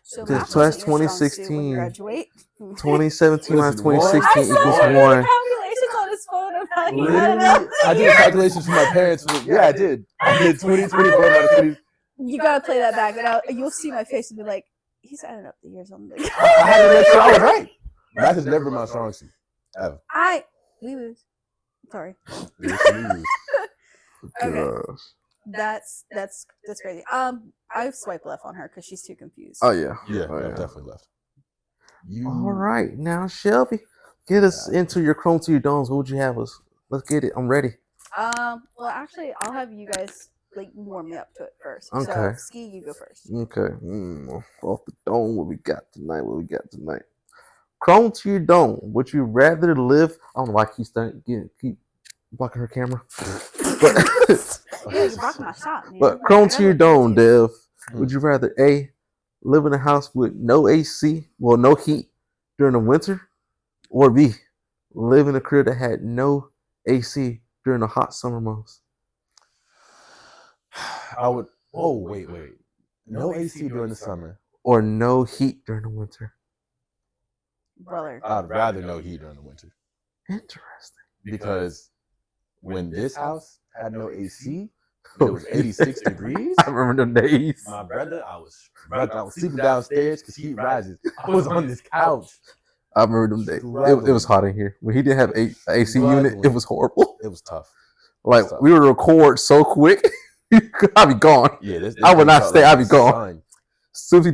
So that's that's 2016. 2017 minus Listen, what? 2016 equals I 1. calculations on his phone of how he Literally, I did calculations for my parents. Yeah, I did. I did 2024 minus 20. You gotta play that back, and you'll see my face and be like, he's adding up the years on the. I had to make sure I was right. Math is never my strong suit. Ever. We lose. Sorry. Lose. Okay. That's crazy. I swipe left on her because she's too confused. Oh yeah. Yeah, Oh, yeah. definitely left. All right, now Shelby, get us into your Chrome to your domes. What would you have us? Let's get it. I'm ready. Well, actually, I'll have you guys warm me up to it first. Okay. So, Skee, you go first. Okay. Off the dome, what we got tonight? Chrome to your dome. Would you rather live? I don't know why I keep blocking her camera. Yeah, you blocked my shot, man. But Chrome to your dome, Dev. Would you rather A, live in a house with no AC, well, no heat during the winter, or B, live in a crib that had no AC during the hot summer months? I would Oh, wait. No AC during the summer. or no heat during the winter. Brother. I'd rather no heat during the winter. Interesting. Because when this house had no AC, it was 86 degrees. I remember them days. My brother, I was sleeping downstairs because heat rises. I was on this couch. I remember them days. It was hot in here. When he didn't have a AC unit, it was horrible. It was tough. Like, we would record so quick, I'd be gone. Yeah, this I would not stay. like I'd be gone. As soon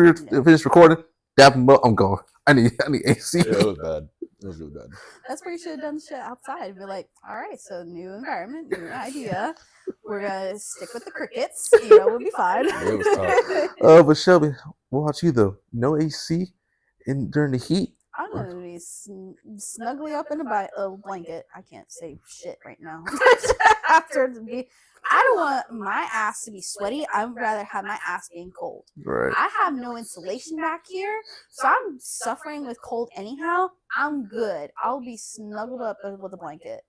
as we finished recording, dap him up, I'm gone. I need AC. Yeah, it was bad. It was really bad. That's where you should have done shit outside. Be like, all right, so new environment, new idea. We're gonna stick with the crickets. You know, we'll be fine. It was tough. But Shelby, what about you though? No AC during the heat? I'm gonna be snugly up in a blanket. I can't say shit right now. After the be, I don't want my ass to be sweaty. I'd rather have my ass being cold. Right. I have no insulation back here, so I'm suffering with cold anyhow. I'm good. I'll be snuggled up with a blanket.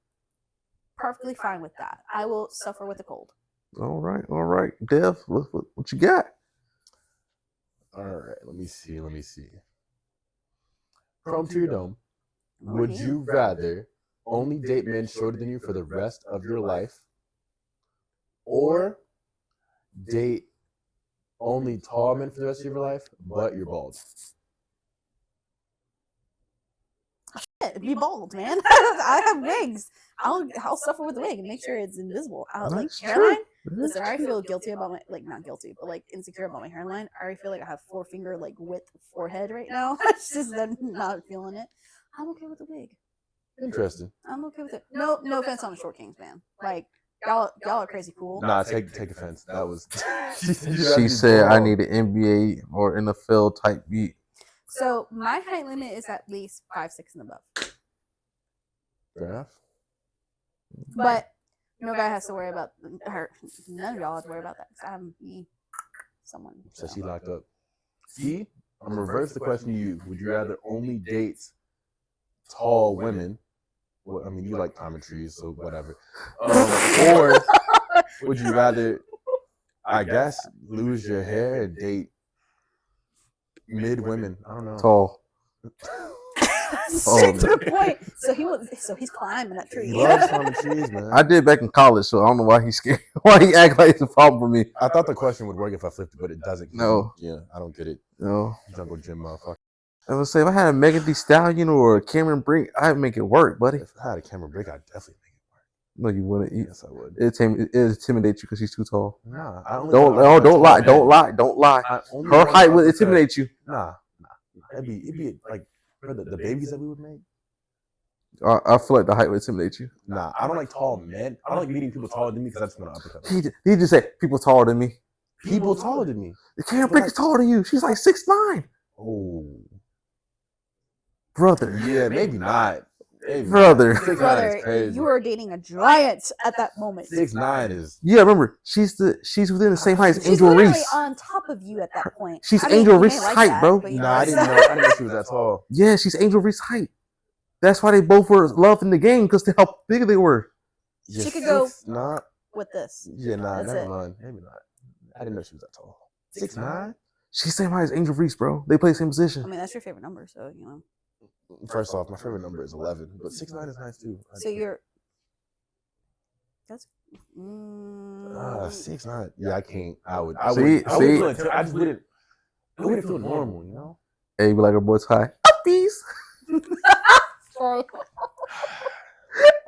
Perfectly fine with that. I will suffer with the cold. All right. Dev, what you got? All right, let me see. Chrome to your dome. Would you rather only date men shorter than you for the rest of your life, or date only tall men for the rest of your life, but you're bald? Be bald, man. I have wigs. I'll suffer with the wig and make sure it's invisible. Like hairline. Listen, I already feel guilty about my not guilty, but insecure about my hairline. I already feel like I have 4-finger width forehead right now. It's just I'm not feeling it. I'm okay with the wig. Interesting. I'm okay with it. No offense on the short kings, man. Y'all are crazy cool. Nah, take offense. That was she said I need an NBA or NFL type beat. So my height limit is at least 5'6" and above. Fair enough. But no guy has to worry about her. None of y'all have to worry about that because I'm someone. So she locked up. Skee, I'm gonna reverse the question to you. Would you rather only date tall women? Well, I mean, you like palm trees, so whatever. Or would you rather, I guess, lose your hair and date mid women? I don't know. Tall. Straight to the point. So he's climbing that tree. He loves climbing trees, man. I did back in college, so I don't know why he's scared. Why he act like it's a problem for me. I thought the question would work if I flipped it, but it doesn't. No. Yeah, I don't get it. No. Jungle gym motherfucker. I was say if I had a Megan Thee Stallion or a Cameron Brink, I'd make it work, buddy. If I had a camera break, I'd definitely make it work. No, you wouldn't. Yes, I would. It intimidate you because he's too tall. Nah, I only Don't lie. Her height would intimidate you. Nah. It'd be like for the babies that we would make. I feel like the height would intimidate you. Nah, I don't like tall men. I don't like meeting people taller than me because I just want to uppercut. He just said people taller than me. People taller than me. The Cameron Brink is taller than you. She's like 6'9". Oh, brother. Yeah, maybe not. Maybe Brother. 6'9" is crazy. You were dating a giant at that moment. 6'9" is. Yeah, remember she's within the same height as She's Angel literally Reese. on top of you at that point. She's I mean, Angel you may Reese's like height, that, bro. but you Nah, I didn't know she was that tall. Yeah, she's Angel Reese's height. That's why they both were loved in the game because of how big they were. Yeah, She could go not. with this. Yeah, nah, That's never it. mind. Maybe not. I didn't know she was that tall. 6'9"? She's same height as Angel Reese, bro. They play the same I position. mean, that's your favorite number, so you know. First off, my favorite number is 11, but 6'9" is nice too. So you're. That's. 6'9". Yeah, I can't. I would. See? I just wouldn't. It wouldn't feel normal, you know. Hey, be like her boy's high. Uppies. Sorry.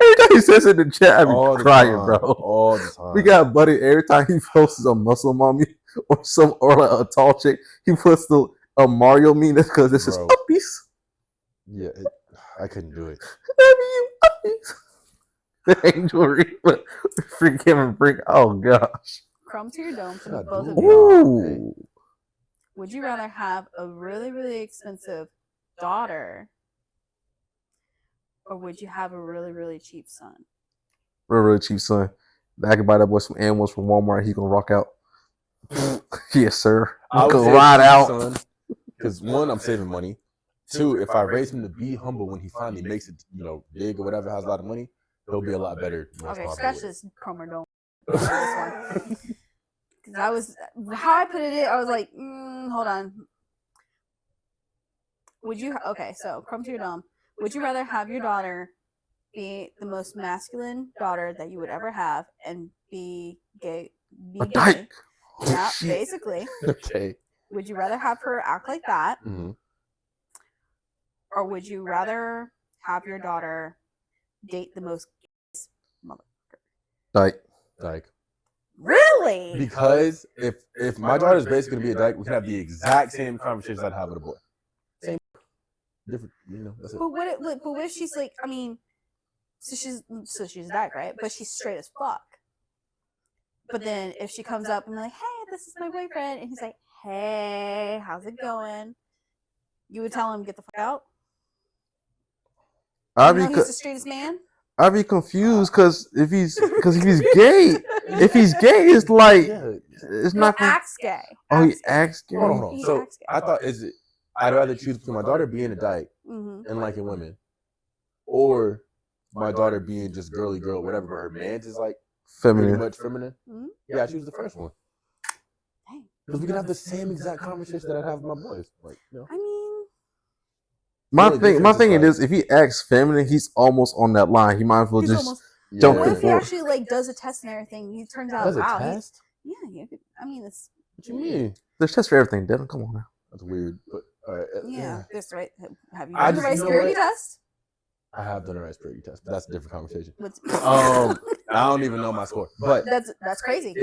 Every time he says it in the chat, I be All the crying, time. bro. All the time. We got Buddy every time he posts a muscle mommy or like a tall chick, he puts a Mario meme. That's because this is Bro. uppies. Yeah, I couldn't do it. You uppies. The Angel Reaper, freaking Cameron Brink. Oh gosh. Crumb to your dome for God, both of dude. you. Ooh. Would you rather have a really, really expensive daughter, or would you have a really, really cheap son? Real cheap son. I can buy that boy some animals from Walmart. He's gonna rock out. Yes, sir. I would Go say ride cheap out. son, because one, I'm saving money. Two, if I raise him to be humble when he finally makes it, big or whatever, has a lot of money, he'll be a lot better. Okay, scratch this Cromer dome. This one. Because I was, how I put it, I was like, hold on. Would you, okay, so crumb to your dome. Would you rather have your daughter be the most masculine daughter that you would ever have and be gay? A dyke. Yeah, Shit. basically. Okay. Would you rather have her act like that? Mm-hmm. Or would you rather have your daughter date the most motherfucker? Dyke. Dyke. Really? Because if my daughter's basically gonna be a dyke, we can have the exact same conversations I'd have with a boy. Same. Different, that's it. But what if she's like, I mean, so she's a dyke, right? But she's straight as fuck. But then if she comes up and be like, hey, this is my boyfriend, and he's like, hey, how's it going? You would tell him, get the fuck out? He's the straightest man? I'd be confused because if he's gay, it's like it's not. Acts gay. Oh, he acts gay. Hold on. So I thought I'd rather choose between my daughter being a dyke and liking women, or my daughter being just girly girl, whatever. But her man's is like feminine, pretty much feminine. Mm-hmm. Yeah, I choose the first one. Dang. Because we can have the same exact conversation that I have with my boys. Like, I mean, my thing is, if he acts feminine, he's almost on that line. He might as well just jump. What if he actually like does a test and everything? He turns out, wow, test? Yeah. I mean, it's. What you mean? There's tests for everything, Devin. Come on now. That's weird, but yeah. That's right. Have you done the rice purity test? I have done a rice purity test, but that's a different conversation. I don't even know my score, but that's crazy.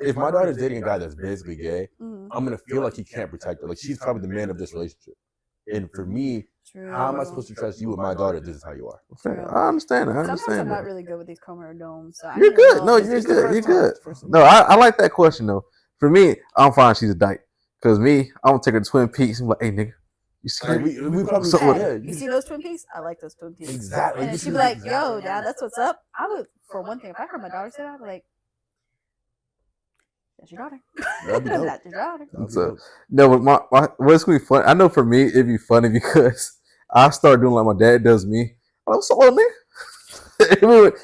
If my daughter's dating a guy that's basically gay, I'm gonna feel like he can't protect her. Like she's probably the man of this relationship, and for me, how am I supposed to trust you with my daughter? This is how you are. I understand. Sometimes I'm not really good with these chromosomes. So you're good. No, you're good. You're good. No, I like that question though. For me, I'm fine. She's a dyke. Cause me, I'm gonna take her to Twin Peaks and be like, hey nigga, you scared? We probably you see those Twin Peaks? I like those Twin Peaks. Exactly. And she'd be like, yo, dad, that's what's up. I would, for one thing, if I heard my daughter say that, I'd be like, that's your daughter. That's your daughter. So, no, but what's gonna be fun? I know for me it'd be funny because I start doing like my dad does me. I'm sorry, nigga.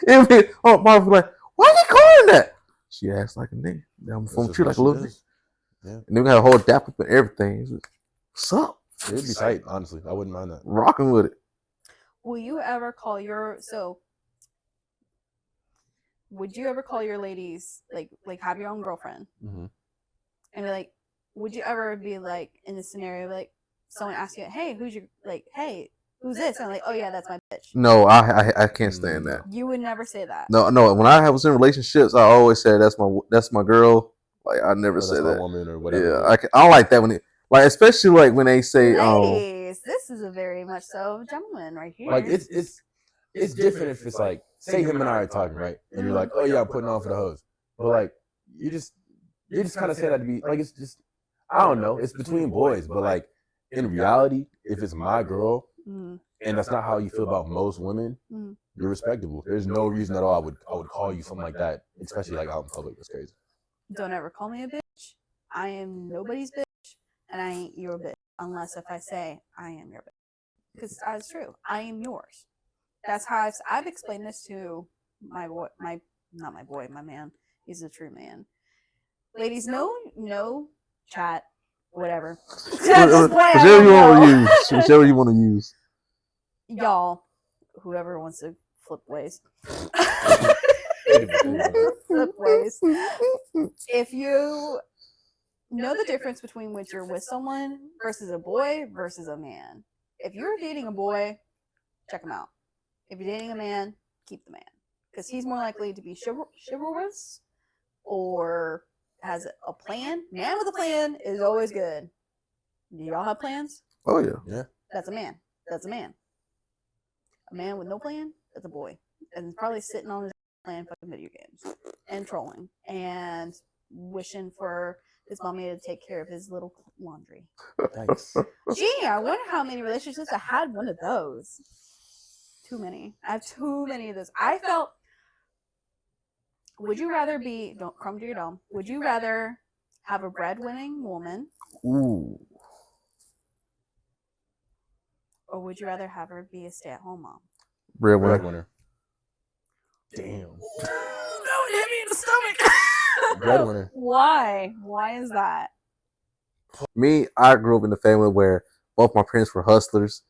It'd be, oh, mom be like, why are you calling that? She acts like a nigga. I'm from tree like a little nigga. Yeah. And then we had a whole dap up and everything. Like, what's up? It'd be tight, honestly. I wouldn't mind that. Rocking with it. Will you ever call would you ever call your ladies like have your own girlfriend and be like, would you ever be like in this scenario like someone asks you, hey, who's who's this? And I'm like, oh yeah, that's my bitch. No, I can't stand that. You would never say that. No. When I was in relationships, I always said that's my girl. Like I never said that. Woman or whatever. Yeah, I don't like that when like especially like when they say, ladies, this is a very much so gentleman right here. Like it's different if it's like, say him and I are talking, right? And you're like, oh yeah, I'm putting on for the hoes. But like you just kind of say that to be like, it's just, I don't know, it's between boys. But like in reality, if it's my girl and that's not how you feel about most women, you're respectable. There's no reason at all I would call you something like that, especially like out in public. That's crazy. Don't ever call me a bitch. I am nobody's bitch, and I ain't your bitch unless if I say I am your bitch. Because that's true. I am yours. That's how I've explained this to my boy, my man. He's a true man. Ladies, no chat, whatever. Whichever you want to use. Y'all, whoever wants to flip ways. If you know the difference between when you're with someone versus a boy versus a man. If you're dating a boy, check him out. If you're dating a man, keep the man. Because he's more likely to be chivalrous or has a plan. Man with a plan is always good. Do y'all have plans? Oh, yeah. That's a man. That's a man. A man with no plan, that's a boy. And probably sitting on his playing fucking video games and trolling and wishing for his mommy to take care of his little laundry. Thanks. Gee, I wonder how many relationships I had one of those. Too many. I have too many of those. I felt, would you rather be, don't crumb to your dome, would you rather have a breadwinning woman? Ooh. Or would you rather have her be a stay-at-home mom? Breadwinner. Damn. Ooh, that would hit me in the stomach. breadwinner. Why? Why is that? Me, I grew up in a family where both my parents were hustlers,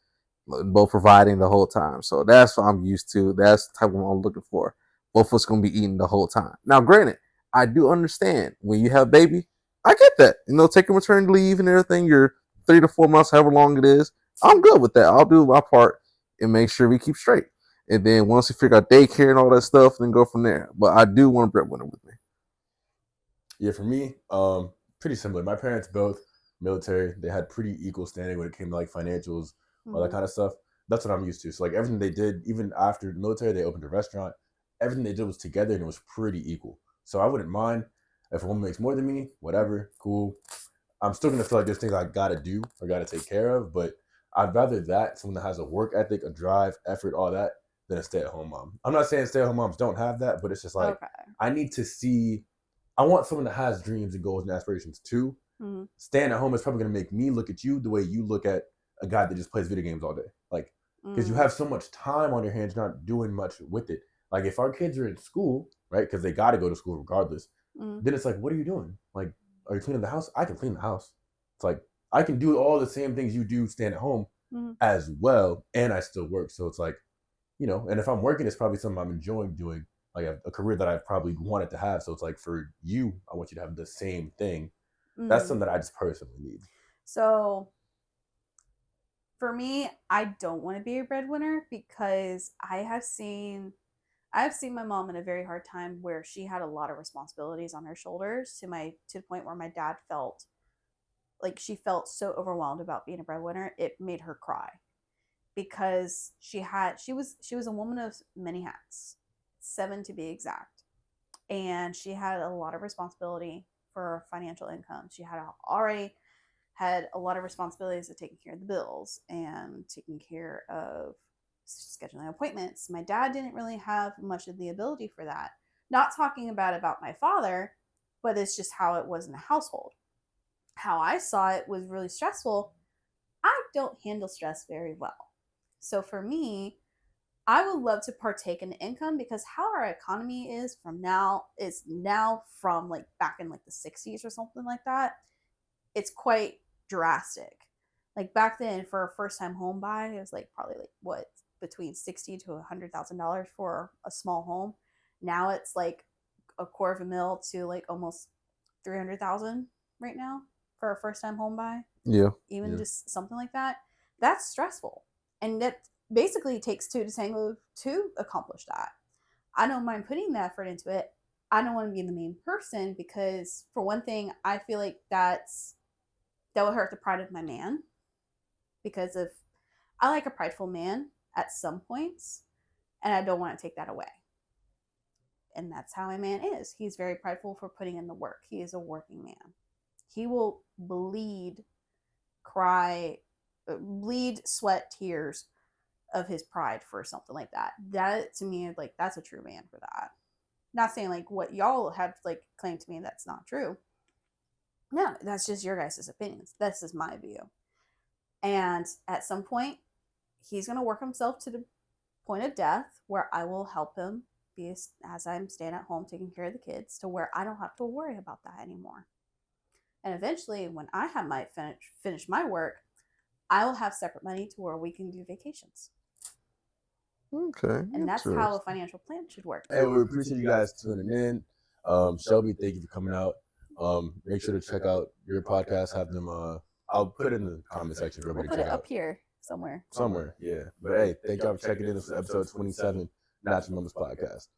both providing the whole time. So that's what I'm used to. That's the type of what I'm looking for. Both of us gonna be eating the whole time. Now, granted, I do understand when you have a baby. I get that. Taking maternity leave and everything. You're 3 to 4 months, however long it is. I'm good with that. I'll do my part and make sure we keep straight. And then once we figure out daycare and all that stuff, then go from there. But I do want a breadwinner with me. Yeah, for me, pretty similar. My parents both military. They had pretty equal standing when it came to like financials, all that kind of stuff. That's what I'm used to. So like everything they did, even after the military, they opened a restaurant. Everything they did was together and it was pretty equal. So I wouldn't mind if a woman makes more than me, whatever, cool. I'm still gonna feel like there's things I gotta do or gotta take care of, but I'd rather that someone that has a work ethic, a drive, effort, all that, than a stay-at-home mom. I'm not saying stay-at-home moms don't have that, but it's just like I need to see. I want someone that has dreams and goals and aspirations too. Staying at home is probably going to make me look at you the way you look at a guy that just plays video games all day. Like, because you have so much time on your hands, not doing much with it. Like, if our kids are in school, right, because they got to go to school regardless, then it's like, what are you doing? Like, are you cleaning the house? I can clean the house. It's like, I can do all the same things you do staying at home as well, and I still work. So it's like, and if I'm working, it's probably something I'm enjoying doing, like a career that I probably wanted to have. So it's like, for you, I want you to have the same thing. That's something that I just personally need. So for me, I don't want to be a breadwinner because I have seen my mom in a very hard time where she had a lot of responsibilities on her shoulders to the point where my dad felt like she felt so overwhelmed about being a breadwinner, it made her cry because she was a woman of many hats, 7 to be exact, and she had a lot of responsibility for financial income. She had already had a lot of responsibilities of taking care of the bills and taking care of scheduling appointments. My dad didn't really have much of the ability for that. Not talking about my father, but it's just how it was in the household. How I saw it was really stressful. I don't handle stress very well. So for me, I would love to partake in the income because how our economy is now from like back in like the 60s or something like that. It's quite drastic. Like back then for a first time home buy, it was like probably like what, between $60,000 to $100,000 for a small home. Now it's like $250,000 to like almost $300,000 right now for a first time home buy. Yeah. Even just something like that. That's stressful. And that basically takes 2 to tango to accomplish that. I don't mind putting the effort into it. I don't want to be the main person because, for one thing, I feel like that will hurt the pride of my man. Because if I like a prideful man at some points, and I don't want to take that away. And that's how my man is. He's very prideful for putting in the work. He is a working man. He will bleed, cry, bleed, sweat, tears of his pride for something like that. That to me, like, that's a true man for that. Not saying like what y'all have like claimed to me that's not true. No, that's just your guys' opinions. This is my view. And at some point, he's gonna work himself to the point of death where I will help him be as I'm staying at home taking care of the kids to where I don't have to worry about that anymore. And eventually, when I have my finish my work, I will have separate money to where we can do vacations. Okay. And that's how a financial plan should work. Hey, we appreciate you guys tuning in. Shelby, thank you for coming out. Make sure to check out your podcast. Have them. I'll put it in the comment section for everybody to check out. We'll put it up here somewhere. Somewhere, yeah. But hey, thank y'all for checking in. This is episode 27, Natural Numbers Podcast.